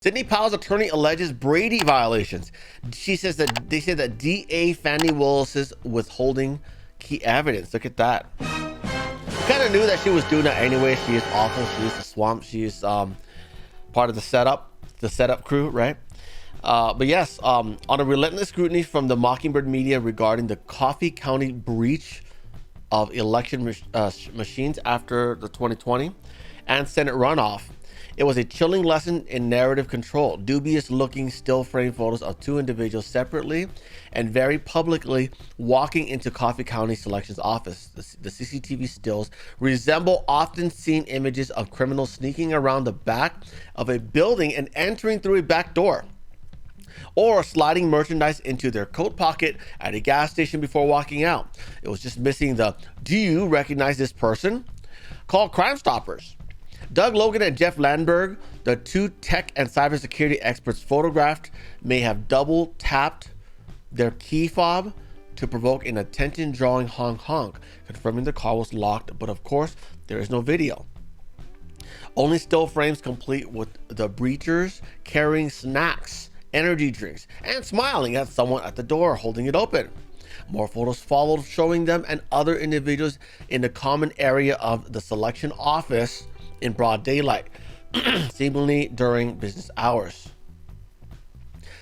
Sidney Powell's attorney alleges Brady violations. She says that they said that DA Fannie Willis is withholding key evidence. Look at that. We kind of knew that she was doing that anyway. She is awful. She is the swamp. She is part of the setup crew, right? But yes, on a relentless scrutiny from the Mockingbird media regarding the Coffee County breach of election machines after the 2020 and Senate runoff, it was a chilling lesson in narrative control. Dubious looking still frame photos of two individuals separately and very publicly walking into Coffee County Selections office. The CCTV stills resemble often seen images of criminals sneaking around the back of a building and entering through a back door, or sliding merchandise into their coat pocket at a gas station before walking out. It was just missing the "do you recognize this person?" Call Crime Stoppers. Doug Logan and Jeff Landberg, the two tech and cybersecurity experts photographed, may have double tapped their key fob to provoke an attention-drawing honk, confirming the car was locked, but of course, there is no video. Only still frames complete with the breachers carrying snacks, energy drinks, and smiling at someone at the door holding it open. More photos followed showing them and other individuals in the common area of the selection office in broad daylight, seemingly during business hours.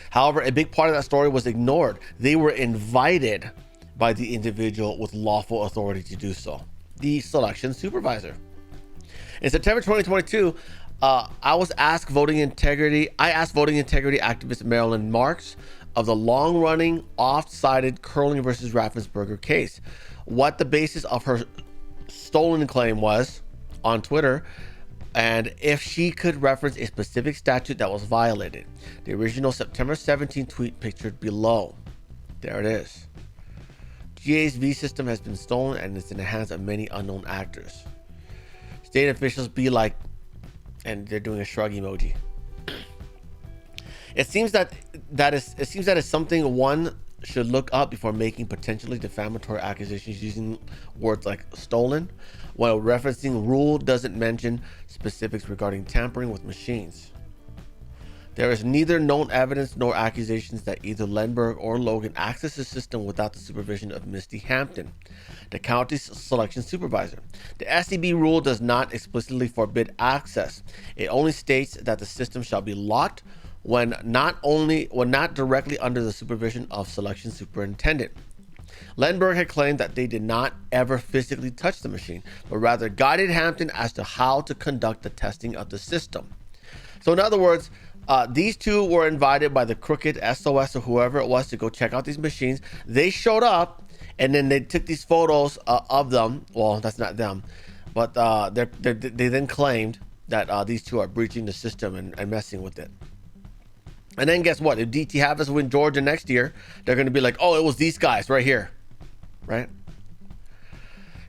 However, a big part of that story was ignored. They were invited by the individual with lawful authority to do so, the selection supervisor. In September 2022, I asked voting integrity activist Marilyn Marks of the long-running, oft-cited Curling versus Raffensperger case what the basis of her stolen claim was on Twitter, and if she could reference a specific statute that was violated. The original September 17 tweet pictured below. There it is. GA's V system has been stolen and it's in the hands of many unknown actors. State officials be like, and they're doing a shrug emoji. It seems that is something one should look up before making potentially defamatory accusations using words like stolen, while referencing rule doesn't mention specifics regarding tampering with machines. There is neither known evidence nor accusations that either Lenberg or Logan accessed the system without the supervision of Misty Hampton, the county's selection supervisor. The SCB rule does not explicitly forbid access. It only states that the system shall be locked when not directly under the supervision of selection superintendent. Lenberg had claimed that they did not ever physically touch the machine, but rather guided Hampton as to how to conduct the testing of the system. So in other words, these two were invited by the crooked SOS or whoever it was to go check out these machines. They showed up and then they took these photos of them. Well, that's not them, but they then claimed that these two are breaching the system and messing with it. And then guess what? If DT Havas win Georgia next year, they're going to be like, oh, it was these guys right here, right?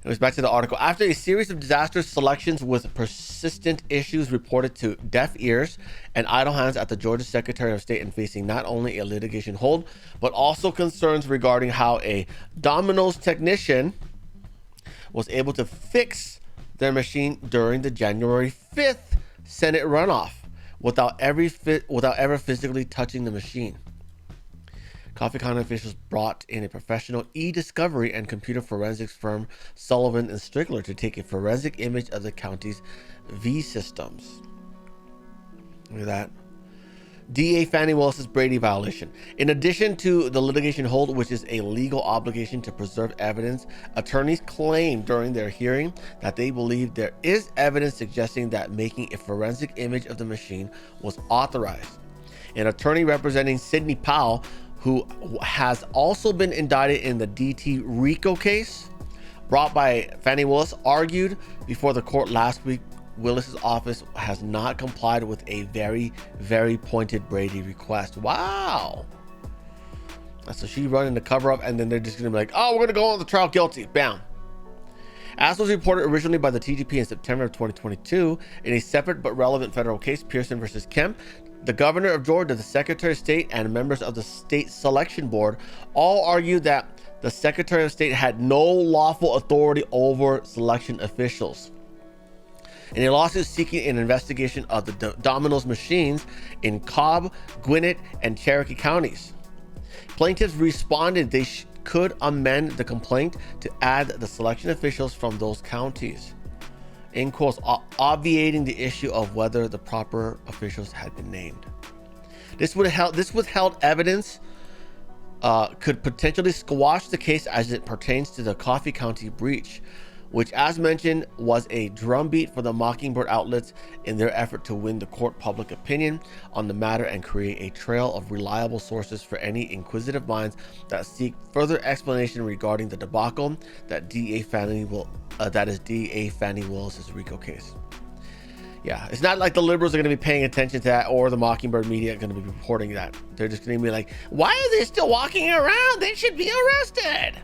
It was back to the article. After a series of disastrous selections with persistent issues reported to deaf ears and idle hands at the Georgia Secretary of State and facing not only a litigation hold, but also concerns regarding how a Domino's technician was able to fix their machine during the January 5th Senate runoff without ever physically touching the machine. Coffee County officials brought in a professional e-discovery and computer forensics firm Sullivan and Strickler to take a forensic image of the county's V systems. Look at that. DA Fannie Willis's Brady violation. In addition to the litigation hold, which is a legal obligation to preserve evidence, attorneys claimed during their hearing that they believe there is evidence suggesting that making a forensic image of the machine was authorized. An attorney representing Sidney Powell, who has also been indicted in the DT RICO case brought by Fannie Willis, argued before the court last week Willis's office has not complied with a very, very pointed Brady request. Wow. So she running the cover up, and then they're just going to be like, oh, we're going to go on the trial guilty. Bam. As was reported originally by the TGP in September of 2022, in a separate but relevant federal case, Pearson versus Kemp, the governor of Georgia, the Secretary of State, and members of the state selection board all argued that the Secretary of State had no lawful authority over selection officials. in a lawsuit seeking an investigation of the Domino's machines in Cobb, Gwinnett, and Cherokee counties. Plaintiffs responded they could amend the complaint to add the selection officials from those counties, in quotes, obviating the issue of whether the proper officials had been named. This withheld evidence could potentially squash the case as it pertains to the Coffee County breach, which, as mentioned, was a drumbeat for the Mockingbird outlets in their effort to win the court public opinion on the matter and create a trail of reliable sources for any inquisitive minds that seek further explanation regarding the debacle that DA Fannie Willis' RICO case. Yeah, it's not like the liberals are going to be paying attention to that, or the Mockingbird media are going to be reporting that. They're just going to be like, why are they still walking around? They should be arrested.